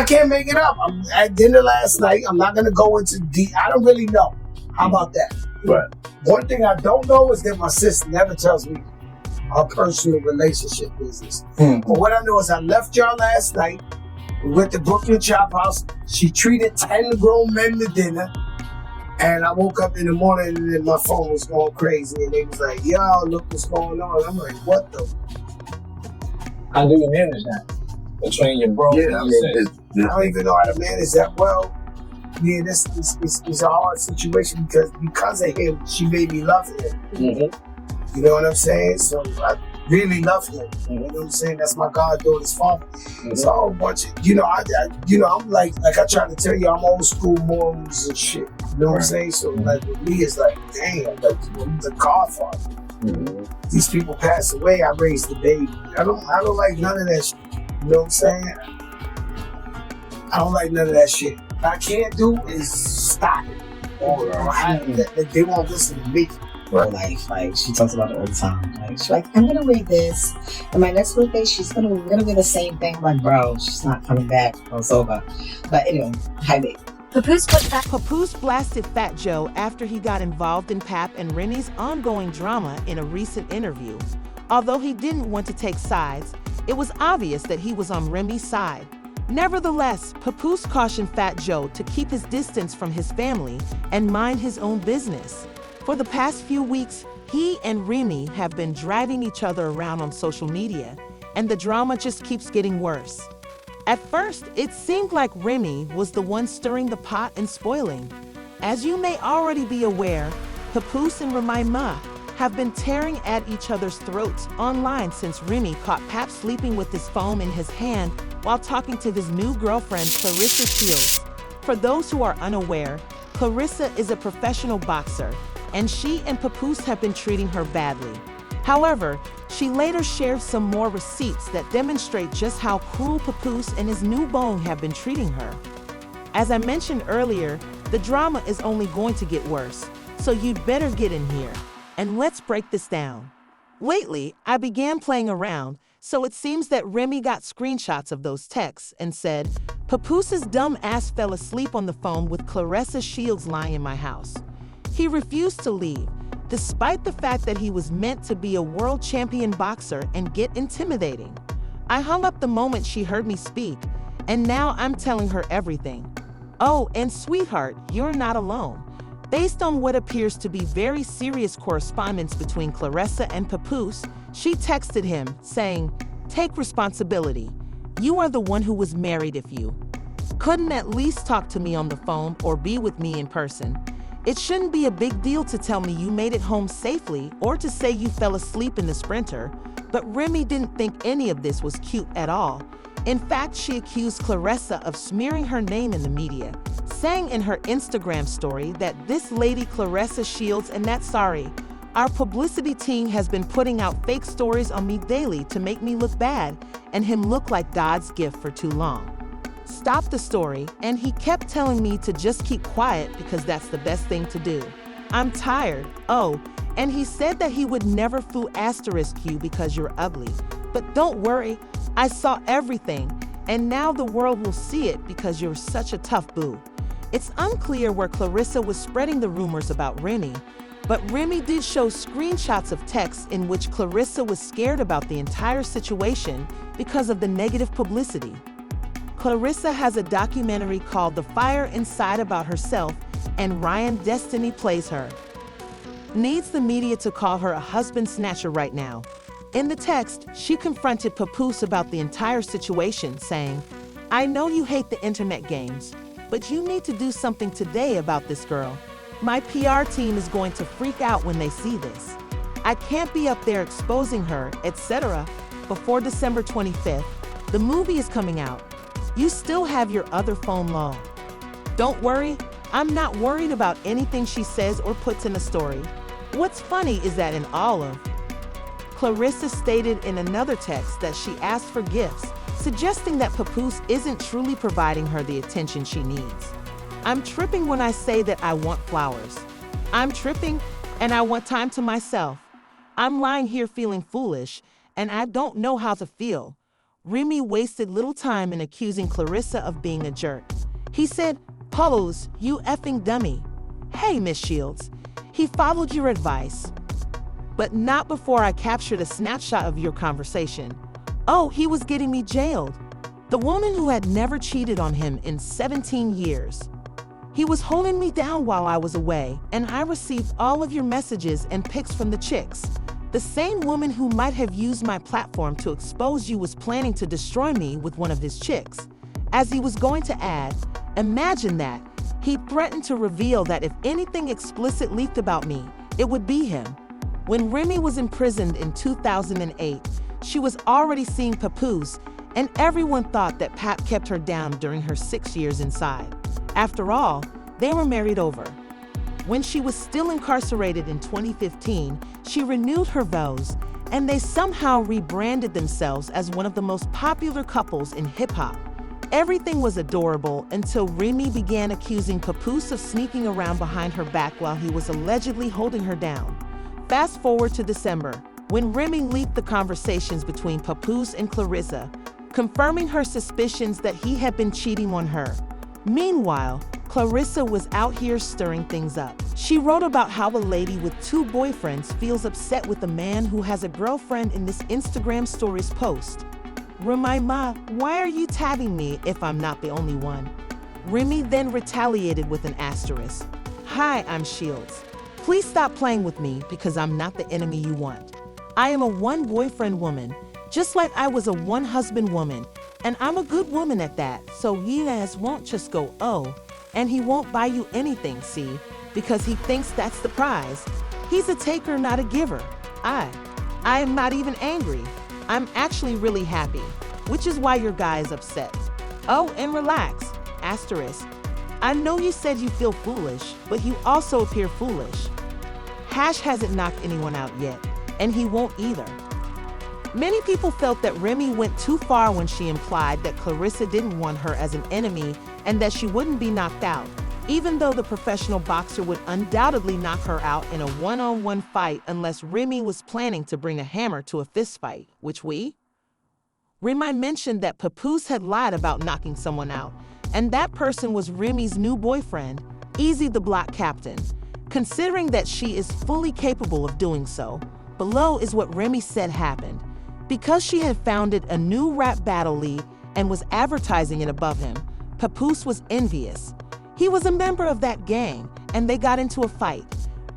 can't make it up. I'm at dinner last night. I'm not gonna go into deep. I don't really know. How about that? Right. One thing I don't know is that my sister never tells me our personal relationship business. But what I know is I left y'all last night. We went to Brooklyn Chop House. She treated 10 grown men to dinner. And I woke up in the morning and my phone was going crazy. And they was like, yo, look what's going on. I'm like, what the? How do you manage that? Between your bro and your sis? I don't even know how to manage that well. Yeah, this is a hard situation because of him, she made me love him. Mm-hmm. You know what I'm saying? So I really love him. You know what I'm saying? That's my goddaughter's father. Mm-hmm. So a whole bunch of, I'm like I try to tell you, I'm old school morals and shit. You know what I'm saying? So like with me, it's like, damn, like he's a godfather. Mm-hmm. These people pass away, I raised the baby. I don't like none of that shit. You know what I'm saying? I don't like none of that shit. What I can't do is stop it. Or they won't listen to me. Or like she talks about it all the time. Like she's like, I'm gonna wear this, and my next birthday we're gonna wear the same thing. I'm like, bro, she's not coming back. It's over. But anyway, hi babe. Papoose blasted Fat Joe after he got involved in Pap and Remy's ongoing drama in a recent interview. Although he didn't want to take sides, it was obvious that he was on Remy's side. Nevertheless, Papoose cautioned Fat Joe to keep his distance from his family and mind his own business. For the past few weeks, he and Remy have been driving each other around on social media, and the drama just keeps getting worse. At first, it seemed like Remy was the one stirring the pot and spoiling. As you may already be aware, Papoose and Remy have been tearing at each other's throats online since Remy caught Pap sleeping with his phone in his hand while talking to his new girlfriend, Clarissa Shields. For those who are unaware, Clarissa is a professional boxer, and she and Papoose have been treating her badly. However, she later shared some more receipts that demonstrate just how cruel Papoose and his new bone have been treating her. As I mentioned earlier, the drama is only going to get worse, so you'd better get in here, and let's break this down. Lately, I began playing around, so it seems that Remy got screenshots of those texts and said, Papoose's dumb ass fell asleep on the phone with Clarissa Shields lying in my house. He refused to leave, despite the fact that he was meant to be a world champion boxer and get intimidating. I hung up the moment she heard me speak, and now I'm telling her everything. Oh, and sweetheart, you're not alone. Based on what appears to be very serious correspondence between Clarissa and Papoose, she texted him, saying, take responsibility. You are the one who was married if you couldn't at least talk to me on the phone or be with me in person. It shouldn't be a big deal to tell me you made it home safely or to say you fell asleep in the Sprinter, but Remy didn't think any of this was cute at all. In fact, she accused Clarissa of smearing her name in the media, saying in her Instagram story that this lady Clarissa Shields and that our publicity team has been putting out fake stories on me daily to make me look bad and him look like God's gift for too long. Stopped the story, and he kept telling me to just keep quiet because that's the best thing to do. I'm tired. Oh, and he said that he would never foo asterisk you because you're ugly. But don't worry, I saw everything, and now the world will see it because you're such a tough boo. It's unclear where Clarissa was spreading the rumors about Remy, but Remy did show screenshots of texts in which Clarissa was scared about the entire situation because of the negative publicity. Clarissa has a documentary called The Fire Inside about herself, and Ryan Destiny plays her. Needs the media to call her a husband snatcher right now. In the text, she confronted Papoose about the entire situation, saying, I know you hate the internet games, but you need to do something today about this girl. My PR team is going to freak out when they see this. I can't be up there exposing her, etc. Before December 25th. The movie is coming out. You still have your other phone log. Don't worry, I'm not worried about anything she says or puts in a story. What's funny is that in all of Clarissa stated in another text that she asked for gifts, suggesting that Papoose isn't truly providing her the attention she needs. I'm tripping when I say that I want flowers. I'm tripping and I want time to myself. I'm lying here feeling foolish and I don't know how to feel. Remy wasted little time in accusing Clarissa of being a jerk. He said, "Papoose, you effing dummy. Hey, Miss Shields, he followed your advice, but not before I captured a snapshot of your conversation. Oh, he was getting me jailed." The woman who had never cheated on him in 17 years. "He was holding me down while I was away, and I received all of your messages and pics from the chicks. The same woman who might have used my platform to expose you was planning to destroy me with one of his chicks." As he was going to add, "Imagine that. He threatened to reveal that if anything explicit leaked about me, it would be him." When Remy was imprisoned in 2008, she was already seeing Papoose, and everyone thought that Pap kept her down during her 6 years inside. After all, they were married over. When she was still incarcerated in 2015, she renewed her vows, and they somehow rebranded themselves as one of the most popular couples in hip-hop. Everything was adorable until Remy began accusing Papoose of sneaking around behind her back while he was allegedly holding her down. Fast forward to December, when Remy leaked the conversations between Papoose and Clarissa, confirming her suspicions that he had been cheating on her. Meanwhile, Clarissa was out here stirring things up. She wrote about how a lady with 2 boyfriends feels upset with a man who has a girlfriend in this Instagram stories post. "Remy ma, why are you tagging me if I'm not the only one?" Remy then retaliated with an asterisk. "Hi, I'm Shields. Please stop playing with me because I'm not the enemy you want. I am a one-boyfriend woman, just like I was a one-husband woman, and I'm a good woman at that, so he ass won't just go, oh, and he won't buy you anything, see, because he thinks that's the prize. He's a taker, not a giver. I am not even angry. I'm actually really happy, which is why your guy is upset. Oh, and relax, asterisk. I know you said you feel foolish, but you also appear foolish. Hash hasn't knocked anyone out yet, and he won't either." Many people felt that Remy went too far when she implied that Clarissa didn't want her as an enemy and that she wouldn't be knocked out, even though the professional boxer would undoubtedly knock her out in a one-on-one fight unless Remy was planning to bring a hammer to a fistfight, which Remy mentioned that Papoose had lied about knocking someone out, and that person was Remy's new boyfriend, Easy the Block Captain. Considering that she is fully capable of doing so, below is what Remy said happened. Because she had founded a new rap battle league and was advertising it above him, Papoose was envious. He was a member of that gang, and they got into a fight.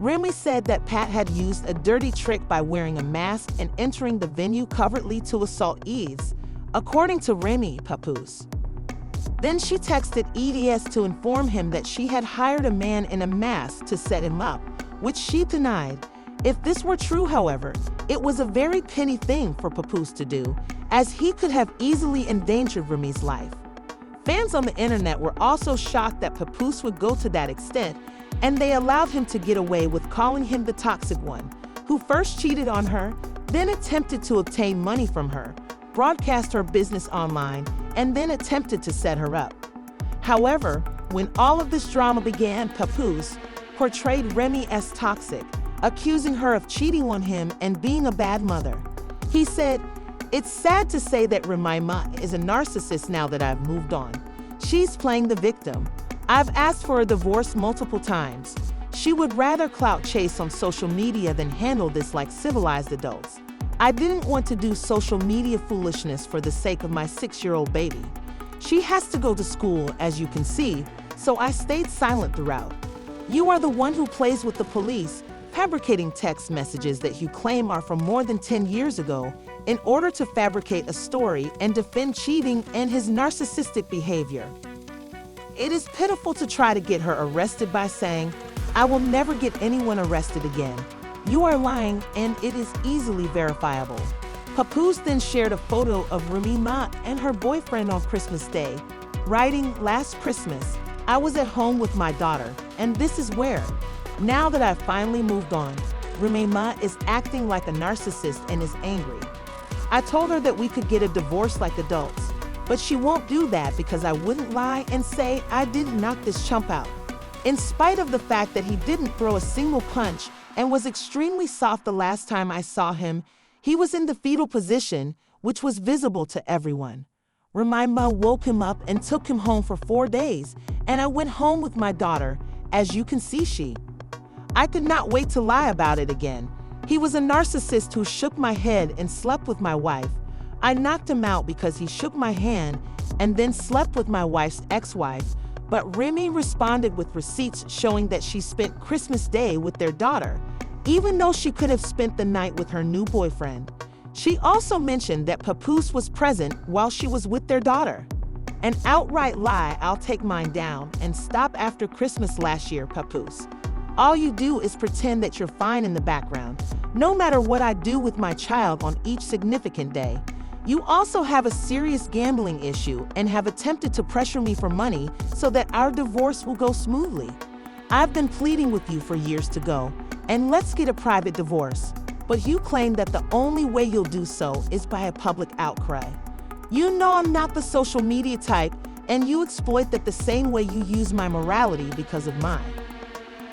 Remy said that Pat had used a dirty trick by wearing a mask and entering the venue covertly to assault Eads, according to Remy Papoose. Then she texted EDS to inform him that she had hired a man in a mask to set him up, which she denied. If this were true, however, it was a very petty thing for Papoose to do, as he could have easily endangered Remy's life. Fans on the internet were also shocked that Papoose would go to that extent, and they allowed him to get away with calling him the toxic one, who first cheated on her, then attempted to obtain money from her, broadcast her business online, and then attempted to set her up. However, when all of this drama began, Papoose portrayed Remy as toxic, accusing her of cheating on him and being a bad mother. He said, "It's sad to say that Remy Ma is a narcissist now that I've moved on. She's playing the victim. I've asked for a divorce multiple times. She would rather clout chase on social media than handle this like civilized adults. I didn't want to do social media foolishness for the sake of my 6-year-old baby. She has to go to school, as you can see, so I stayed silent throughout. You are the one who plays with the police, fabricating text messages that you claim are from more than 10 years ago in order to fabricate a story and defend cheating and his narcissistic behavior. It is pitiful to try to get her arrested by saying, 'I will never get anyone arrested again.' You are lying, and it is easily verifiable." Papoose then shared a photo of Remy Ma and her boyfriend on Christmas Day, writing, "Last Christmas, I was at home with my daughter, and this is where. Now that I've finally moved on, Remy Ma is acting like a narcissist and is angry. I told her that we could get a divorce like adults, but she won't do that because I wouldn't lie and say I didn't knock this chump out. In spite of the fact that he didn't throw a single punch and was extremely soft the last time I saw him, he was in the fetal position, which was visible to everyone. Remy woke him up and took him home for 4 days, and I went home with my daughter. As you can see, I could not wait to lie about it again. He was a narcissist who shook my head and slept with my wife. I knocked him out because he shook my hand and then slept with my wife's ex-wife. But Remy responded with receipts showing that she spent Christmas Day with their daughter, even though she could have spent the night with her new boyfriend. She also mentioned that Papoose was present while she was with their daughter. An outright lie. I'll take mine down and stop after Christmas last year, Papoose. All you do is pretend that you're fine in the background, no matter what I do with my child on each significant day. You also have a serious gambling issue and have attempted to pressure me for money so that our divorce will go smoothly. I've been pleading with you for years to go, and let's get a private divorce. But you claim that the only way you'll do so is by a public outcry. You know I'm not the social media type, and you exploit that the same way you use my morality because of mine.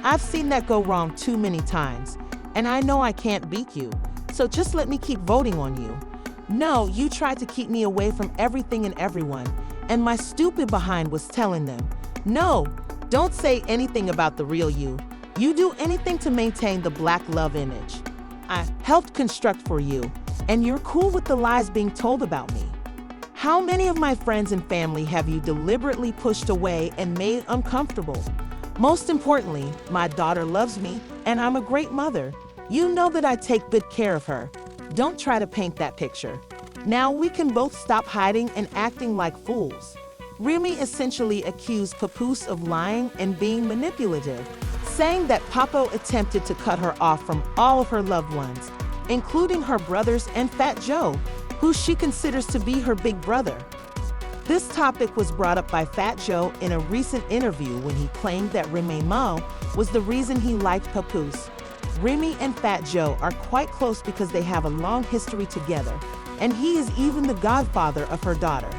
I've seen that go wrong too many times, and I know I can't beat you, so just let me keep voting on you. No, you tried to keep me away from everything and everyone, and my stupid behind was telling them, no, don't say anything about the real you. You do anything to maintain the black love image. I helped construct for you, and you're cool with the lies being told about me. How many of my friends and family have you deliberately pushed away and made uncomfortable? Most importantly, my daughter loves me, and I'm a great mother. You know that I take good care of her. Don't try to paint that picture. Now we can both stop hiding and acting like fools. Remy essentially accused Papoose of lying and being manipulative, saying that Papo attempted to cut her off from all of her loved ones, including her brothers and Fat Joe, who she considers to be her big brother. This topic was brought up by Fat Joe in a recent interview when he claimed that Remy was the reason he liked Papoose. Remy and Fat Joe are quite close because they have a long history together, and he is even the godfather of her daughter.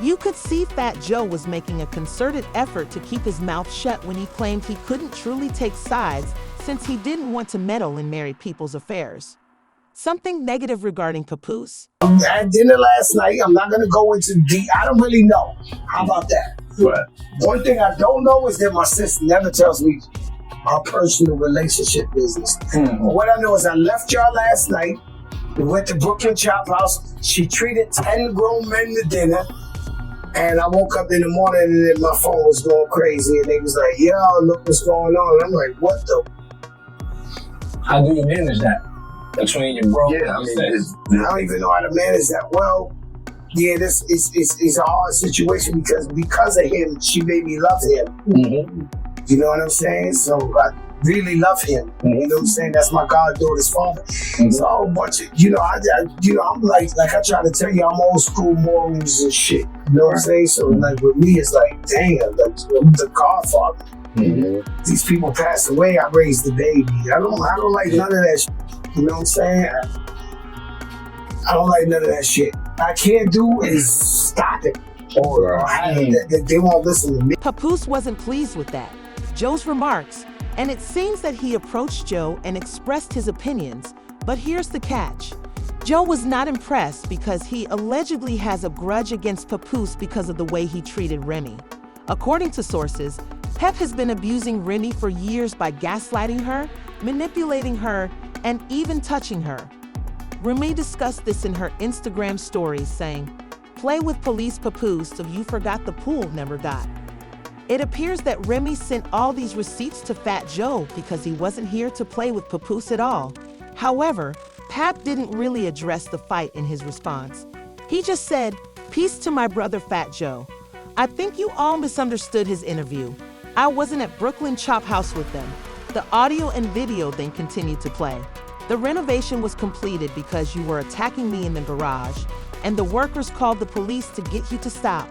You could see Fat Joe was making a concerted effort to keep his mouth shut when he claimed he couldn't truly take sides since he didn't want to meddle in married people's affairs. Something negative regarding Papoose? At dinner last night, I'm not going to go into deep. I don't really know. How about that? Right. One thing I don't know is that my sister never tells me our personal relationship business. What I know is I left y'all last night. We went to Brooklyn Chop House. She treated 10 grown men to dinner. And I woke up in the morning and then my phone was going crazy. And they was like, yo, look what's going on. And I'm like, what the? How do you manage that? Between your bro and your sis? I don't even know how to manage that. Well, yeah, this is a hard situation because of him, she made me love him. Mm-hmm. You know what I'm saying? So I really love him. You know what I'm saying? That's my goddaughter's father. Mm-hmm. So a bunch of, I'm like I try to tell you, I'm old school morals and shit. You know what I'm saying? So like with me, it's like, damn, like the godfather. Mm-hmm. These people passed away. I raised the baby. I don't like none of that shit. You know what I'm saying? I don't like none of that shit. I can't do is stop it. Or they won't listen to me. Papoose wasn't pleased with that. Joe's remarks, and it seems that he approached Joe and expressed his opinions, but here's the catch. Joe was not impressed because he allegedly has a grudge against Papoose because of the way he treated Remy. According to sources, Pep has been abusing Remy for years by gaslighting her, manipulating her, and even touching her. Remy discussed this in her Instagram stories, saying, "Play with police Papoose so you forgot the pool never got." It appears that Remy sent all these receipts to Fat Joe because he wasn't here to play with Papoose at all. However, Pap didn't really address the fight in his response. He just said, "Peace to my brother Fat Joe. I think you all misunderstood his interview. I wasn't at Brooklyn Chop House with them." The audio and video then continued to play. "The renovation was completed because you were attacking me in the garage, and the workers called the police to get you to stop.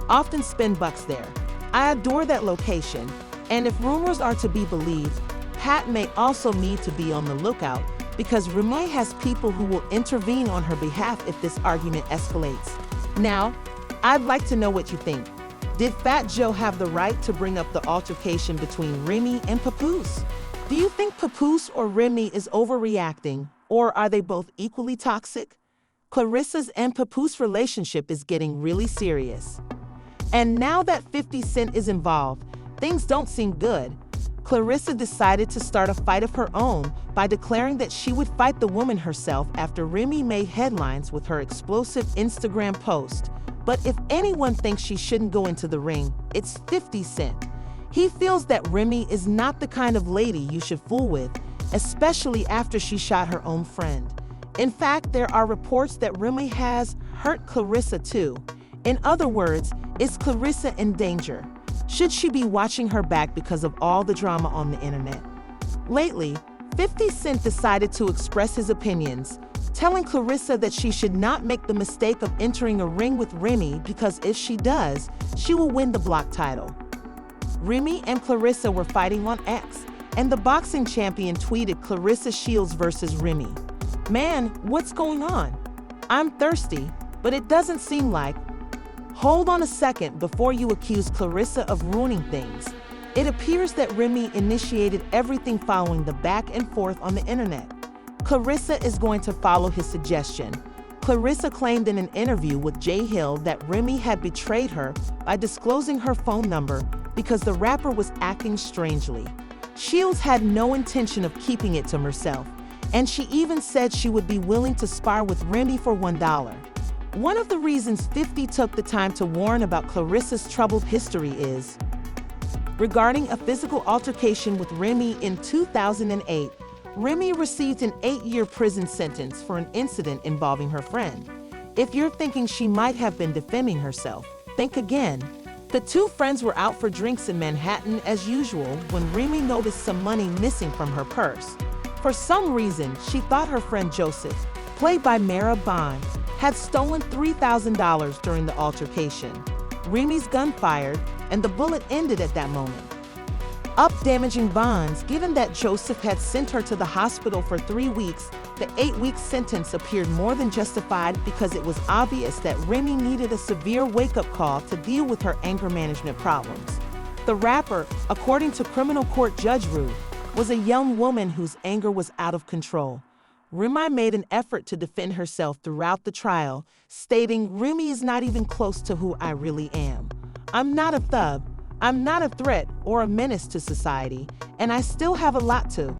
Often spend bucks there. I adore that location, and if rumors are to be believed, Pat may also need to be on the lookout because Remy has people who will intervene on her behalf if this argument escalates. Now, I'd like to know what you think. Did Fat Joe have the right to bring up the altercation between Remy and Papoose? Do you think Papoose or Remy is overreacting, or are they both equally toxic? Clarissa's and Papoose relationship is getting really serious. And now that 50 Cent is involved, things don't seem good. Clarissa decided to start a fight of her own by declaring that she would fight the woman herself after Remy made headlines with her explosive Instagram post. But if anyone thinks she shouldn't go into the ring, it's 50 Cent. He feels that Remy is not the kind of lady you should fool with, especially after she shot her own friend. In fact, there are reports that Remy has hurt Clarissa too. In other words, is Clarissa in danger? Should she be watching her back because of all the drama on the internet? Lately, 50 Cent decided to express his opinions, telling Clarissa that she should not make the mistake of entering a ring with Remy because if she does, she will win the block title. Remy and Clarissa were fighting on X, and the boxing champion tweeted Clarissa Shields versus Remy. "Man, what's going on? I'm thirsty, but it doesn't seem like..." Hold on a second before you accuse Clarissa of ruining things. It appears that Remy initiated everything following the back and forth on the internet. Clarissa is going to follow his suggestion. Clarissa claimed in an interview with Jay Hill that Remy had betrayed her by disclosing her phone number because the rapper was acting strangely. Shields had no intention of keeping it to herself, and she even said she would be willing to spar with Remy for $1. One of the reasons 50 took the time to warn about Clarissa's troubled history is regarding a physical altercation with Remy in 2008. Remy received an 8-year prison sentence for an incident involving her friend. If you're thinking she might have been defending herself, think again. The two friends were out for drinks in Manhattan as usual when Remy noticed some money missing from her purse. For some reason, she thought her friend Joseph, played by Mara Bond, had stolen $3,000 during the altercation. Remy's gun fired, and the bullet ended at that moment, damaging Bonds. Given that Joseph had sent her to the hospital for 3 weeks, the 8-week sentence appeared more than justified because it was obvious that Remy needed a severe wake-up call to deal with her anger management problems. The rapper, according to criminal court Judge Rue, was a young woman whose anger was out of control. Remy made an effort to defend herself throughout the trial, stating, "Remy is not even close to who I really am. I'm not a thug, I'm not a threat or a menace to society, and I still have a lot to